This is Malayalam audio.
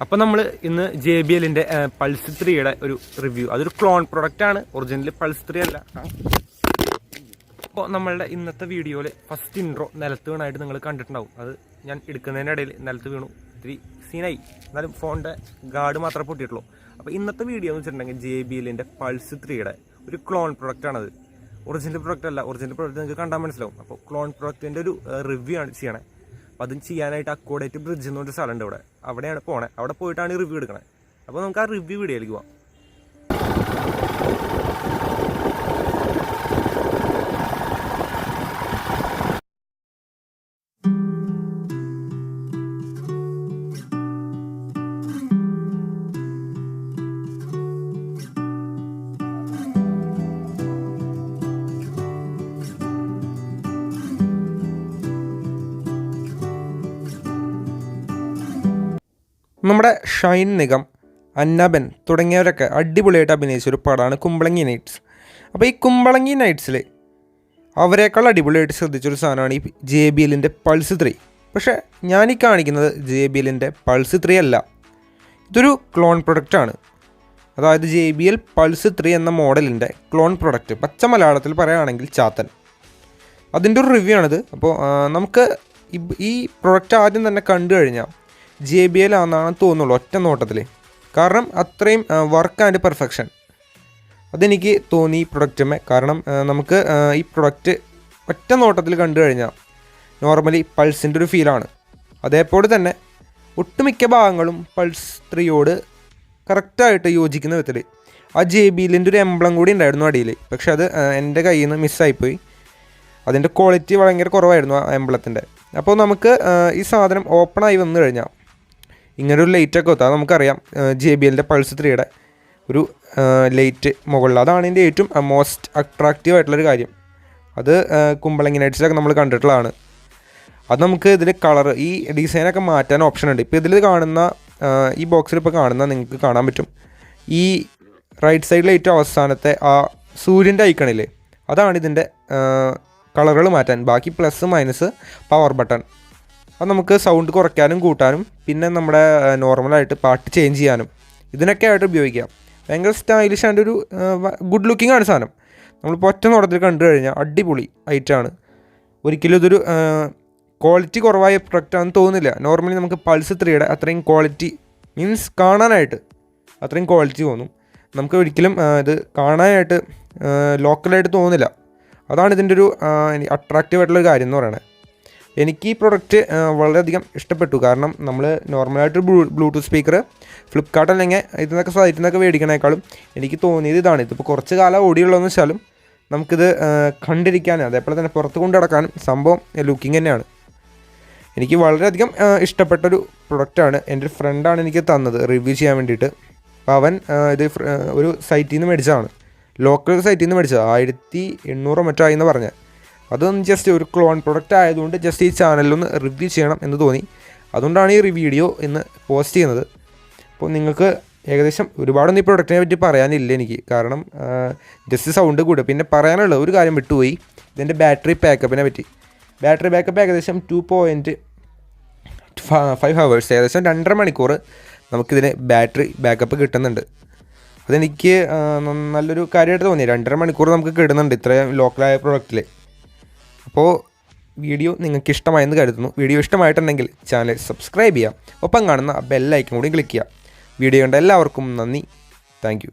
അപ്പോൾ നമ്മൾ ഇന്ന് JBLന്റെ പൾസ് 3യുടെ ഒരു റിവ്യൂ. അതൊരു ക്ലോൺ പ്രൊഡക്റ്റ് ആണ്, ഒറിജിനൽ പൾസ് 3 അല്ല. അപ്പോൾ നമ്മളുടെ ഇന്നത്തെ വീഡിയോയിൽ ഫസ്റ്റ് ഇൻട്രോ നിലത്ത് വീണായിട്ട് നിങ്ങൾ കണ്ടിട്ടുണ്ടാവും. അത് ഞാൻ എടുക്കുന്നതിൻ്റെ ഇടയിൽ നിലത്ത് വീണു, ഇത്തിരി സീനായി. എന്നാലും ഫോണിൻ്റെ ഗാർഡ് മാത്രമേ പൊട്ടിയിട്ടുള്ളൂ. അപ്പോൾ ഇന്നത്തെ വീഡിയോ എന്ന് വെച്ചിട്ടുണ്ടെങ്കിൽ JBLന്റെ പൾസ് 3യുടെ ഒരു ക്ലോൺ പ്രൊഡക്റ്റ് ആണത്. ഒറിജിനൽ പ്രൊഡക്റ്റ് അല്ല. ഒറിജിനൽ പ്രൊഡക്റ്റ് നിങ്ങൾക്ക് കണ്ടാൽ മനസ്സിലാവും. അപ്പോൾ ക്ലോൺ പ്രൊഡക്റ്റിൻ്റെ ഒരു റിവ്യൂ ആണ് ചെയ്യണേ. അപ്പോൾ അതും ചെയ്യാനായിട്ട് അക്കോഡേറ്റ് ബ്രിഡ്ജ് എന്നൊരു സ്ഥലമുണ്ട് ഇവിടെ. അവിടെയാണ് പോണേ. അവിടെ പോയിട്ടാണ് ഈ റിവ്യൂ എടുക്കണേ. അപ്പോൾ നമുക്ക് ആ റിവ്യൂ വീഡിയോയിലേക്ക് പോകാം. നമ്മുടെ ഷൈൻ നിഗം, അന്നബൻ തുടങ്ങിയവരൊക്കെ അടിപൊളിയായിട്ട് അഭിനയിച്ച ഒരു പടമാണ് കുമ്പളങ്ങി നൈറ്റ്സ്. അപ്പോൾ ഈ കുമ്പളങ്ങി നൈറ്റ്സിൽ അവരെക്കാൾ അടിപൊളിയായിട്ട് ശ്രദ്ധിച്ചൊരു സാധനമാണ് ഈ JBLന്റെ പൾസ് 3. പക്ഷേ ഞാനീ കാണിക്കുന്നത് JBLന്റെ പൾസ് 3 അല്ല, ഇതൊരു ക്ലോൺ പ്രൊഡക്റ്റാണ്. അതായത് JBL പൾസ് 3 എന്ന മോഡലിൻ്റെ ക്ലോൺ പ്രൊഡക്റ്റ്, പച്ച മലയാളത്തിൽ പറയുകയാണെങ്കിൽ ചാത്തൻ. അതിൻ്റെ ഒരു റിവ്യൂ ആണിത്. അപ്പോൾ നമുക്ക് ഈ പ്രൊഡക്റ്റ് ആദ്യം തന്നെ കണ്ടു കഴിഞ്ഞാൽ JBL ആണെന്നാണ് തോന്നുള്ളൂ ഒറ്റ നോട്ടത്തിൽ. കാരണം അത്രയും വർക്ക് ആൻഡ് പെർഫെക്ഷൻ അതെനിക്ക് തോന്നി ഈ പ്രൊഡക്റ്റുമേ. കാരണം നമുക്ക് ഈ പ്രൊഡക്റ്റ് ഒറ്റ നോട്ടത്തിൽ കണ്ടു കഴിഞ്ഞാൽ നോർമലി പൾസിൻ്റെ ഒരു ഫീലാണ്. അതേപോലെ തന്നെ ഒട്ടുമിക്ക ഭാഗങ്ങളും പൾസ് 3യോട് കറക്റ്റായിട്ട് യോജിക്കുന്ന വിധത്തിൽ ആ JBLന്റെ ഒരു എംബ്ലം കൂടി ഉണ്ടായിരുന്നു അടിയിൽ. പക്ഷെ അത് എൻ്റെ കയ്യിൽ നിന്ന് മിസ്സായിപ്പോയി. അതിൻ്റെ ക്വാളിറ്റി ഭയങ്കര കുറവായിരുന്നു ആ എംബ്ലത്തിൻ്റെ. അപ്പോൾ നമുക്ക് ഈ സാധനം ഓപ്പണായി വന്നു കഴിഞ്ഞാൽ ഇങ്ങനൊരു ലൈറ്റൊക്കെ ഒത്താ നമുക്കറിയാം JBLന്റെ പൾസ് 3യുടെ ഒരു ലൈറ്റ് മുകളിൽ. അതാണ് ഇതിൻ്റെ ഏറ്റവും മോസ്റ്റ് അട്രാക്റ്റീവ് ആയിട്ടുള്ളൊരു കാര്യം. അത് കുമ്പളങ്ങി നൈറ്റ്സിലൊക്കെ നമ്മൾ കണ്ടിട്ടുള്ളതാണ്. അത് നമുക്ക് ഇതിൽ കളർ, ഈ ഡിസൈനൊക്കെ മാറ്റാൻ ഓപ്ഷൻ ഉണ്ട്. ഇപ്പോൾ ഇതിൽ കാണുന്ന ഈ ബോക്സിൽ ഇപ്പോൾ കാണുന്ന നിങ്ങൾക്ക് കാണാൻ പറ്റും. ഈ റൈറ്റ് സൈഡിൽ ഏറ്റവും അവസാനത്തെ ആ സൂര്യൻ്റെ ഐക്കണില്ലേ, അതാണ് ഇതിൻ്റെ കളറുകൾ മാറ്റാൻ. ബാക്കി പ്ലസ് മൈനസ് പവർ ബട്ടൺ. അത് നമുക്ക് സൗണ്ട് കുറയ്ക്കാനും കൂട്ടാനും പിന്നെ നമ്മുടെ നോർമലായിട്ട് പാട്ട് ചേഞ്ച് ചെയ്യാനും ഇതിനൊക്കെ ആയിട്ട് ഉപയോഗിക്കാം. ഭയങ്കര സ്റ്റൈലിഷ് ആൻഡ് ഒരു ഗുഡ് ലുക്കിംഗ് ആണ് സാധനം. നമ്മളിപ്പോൾ ഒറ്റ നോട്ടത്തിൽ കണ്ടു കഴിഞ്ഞാൽ അടിപൊളി ഐറ്റാണ്. ഒരിക്കലും ഇതൊരു ക്വാളിറ്റി കുറവായ പ്രൊഡക്റ്റാണെന്ന് തോന്നുന്നില്ല. നോർമലി നമുക്ക് പൾസ് 3യുടെ അത്രയും ക്വാളിറ്റി മീൻസ് കാണാനായിട്ട് അത്രയും ക്വാളിറ്റി തോന്നും. നമുക്ക് ഒരിക്കലും ഇത് കാണാനായിട്ട് ലോക്കലായിട്ട് തോന്നുന്നില്ല. അതാണ് ഇതിൻ്റെ ഒരു അട്രാക്റ്റീവ് ആയിട്ടുള്ളൊരു കാര്യം എന്ന് പറയുന്നത്. എനിക്ക് ഈ പ്രൊഡക്റ്റ് വളരെയധികം ഇഷ്ടപ്പെട്ടു. കാരണം നമ്മൾ നോർമലായിട്ട് ബ്ലൂടൂത്ത് സ്പീക്കർ ഫ്ലിപ്കാർട്ട് അല്ലെങ്കിൽ ഇതിനൊക്കെ സൈറ്റിൽ നിന്നൊക്കെ മേടിക്കണേക്കാളും എനിക്ക് തോന്നിയത് ഇതാണ്. ഇതിപ്പോൾ കുറച്ച് കാലം ഓടിയുള്ളതെന്ന് വെച്ചാലും നമുക്കിത് കണ്ടിരിക്കാനും അതേപോലെ തന്നെ പുറത്ത് കൊണ്ട് നടക്കാനും സംഭവം ലുക്കിംഗ് തന്നെയാണ്. എനിക്ക് വളരെയധികം ഇഷ്ടപ്പെട്ടൊരു പ്രൊഡക്റ്റാണ്. എൻ്റെ ഒരു ഫ്രണ്ടാണ് എനിക്ക് തന്നത് റിവ്യൂ ചെയ്യാൻ വേണ്ടിയിട്ട്. അപ്പോൾ അവൻ ഇത് ഒരു സൈറ്റിൽ നിന്ന് മേടിച്ചതാണ്, ലോക്കൽ സൈറ്റിൽ നിന്ന് മേടിച്ചത്. 1800 മറ്റോ ആയി എന്ന് പറഞ്ഞത്. അതൊന്ന് ജസ്റ്റ് ഒരു ക്ലോൺ പ്രൊഡക്റ്റ് ആയതുകൊണ്ട് ജസ്റ്റ് ഈ ചാനലിലൊന്ന് റിവ്യൂ ചെയ്യണം എന്ന് തോന്നി. അതുകൊണ്ടാണ് ഈ വീഡിയോ ഇന്ന് പോസ്റ്റ് ചെയ്യുന്നത്. അപ്പോൾ നിങ്ങൾക്ക് ഏകദേശം ഒരുപാടൊന്നും ഈ പ്രൊഡക്റ്റിനെ പറ്റി പറയാനില്ല എനിക്ക്. കാരണം ജസ്റ്റ് സൗണ്ട് കൂടെ. പിന്നെ പറയാനുള്ള ഒരു കാര്യം വിട്ടുപോയി, ഇതിൻ്റെ ബാറ്ററി ബാക്കപ്പിനെ പറ്റി. ബാറ്ററി ബാക്കപ്പ് ഏകദേശം 2.5 hours, ഏകദേശം 2.5 മണിക്കൂർ നമുക്കിതിന് ബാറ്ററി ബാക്കപ്പ് കിട്ടുന്നുണ്ട്. അതെനിക്ക് നല്ലൊരു കാര്യമായിട്ട് തോന്നി. 2.5 മണിക്കൂർ നമുക്ക് കിട്ടുന്നുണ്ട് ഇത്രയും ലോക്കലായ പ്രൊഡക്റ്റിൽ. അപ്പോൾ വീഡിയോ നിങ്ങൾക്ക് ഇഷ്ടമായെന്ന് കരുതുന്നു. വീഡിയോ ഇഷ്ടമായിട്ടുണ്ടെങ്കിൽ ചാനൽ സബ്സ്ക്രൈബ് ചെയ്യാം. ഒപ്പം കാണുന്ന ബെല്ലൈക്കൺ കൂടി ക്ലിക്ക് ചെയ്യാം. വീഡിയോ കണ്ട എല്ലാവർക്കും നന്ദി. Thank you.